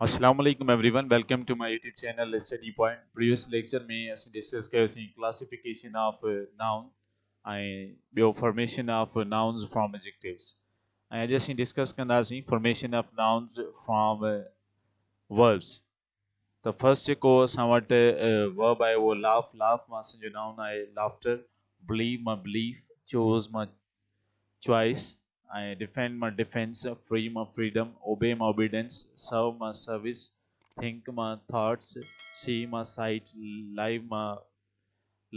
अस्सलाम वालेकुम everyone welcome to my YouTube channel study point previous lecture में असीं डिस्कस कयोसीं क्लासिफिकेशन ऑफ नाउन ऐं ॿियो formation of nouns from adjectives ऐं अॼु असीं डिस्कस कंदासीं formation of nouns from verbs. त फर्स्ट जेको असां वटि वर्ब आहे उहो लाफ मां असांजो नाउन आहे लाफ्टर, बिलीव मां बिलीफ, चूज़ मां choice, I defend my defense, free my freedom, obey my obedience, serve my service, think my thoughts, see my sight, live my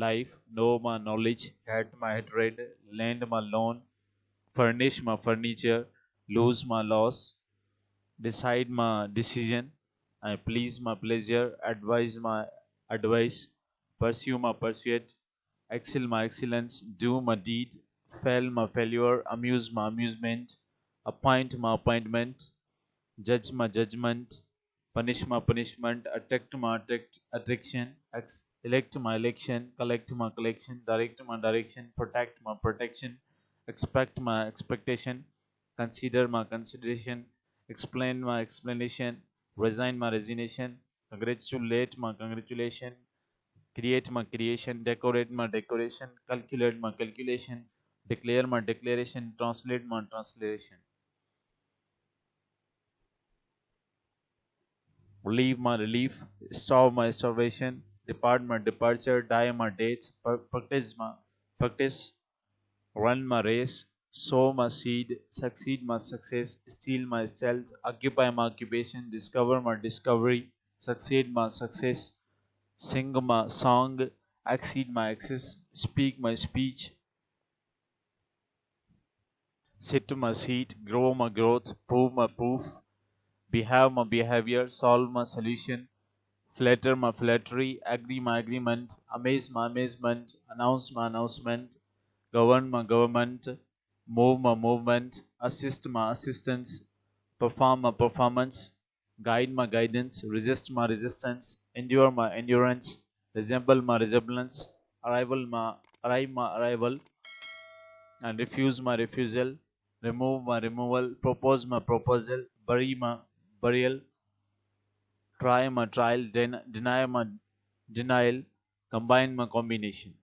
life, know my knowledge, hate my hatred, lend my loan, furnish my furniture, lose my loss, decide my decision, I please my pleasure, advise my advice, pursue my pursuit, excel my excellence, do my deed, fail my failure, amuse my amusement, appoint my appointment, judge my judgment, punish my punishment, attract my attraction, elect my election, collect my collection, direct my direction, protect my protection, expect my expectation, consider my consideration, explain my explanation, resign my resignation, congratulate my congratulation, create my creation, decorate my decoration, calculate my calculation, declare my declaration, translate my translation, relieve my relief, starve my starvation, depart my departure, die my dates, practice, run my race, sow my seed, succeed my success, steal my stealth, occupy my occupation, discover my discovery, succeed my success, sing my song, exceed my access, speak my speech, sit to my seat, grow my growth, prove my proof, behave my behavior, solve my solution, flatter my flattery, agree my agreement, amaze my amazement, announce my announcement, govern my government, move my movement, assist my assistance, perform my performance, guide my guidance, resist my resistance, endure my endurance, resemble my resemblance, arrive my arrival, and refuse my refusal, remove my removal, propose my proposal, bury my burial, try my trial, deny my denial, combine my combination.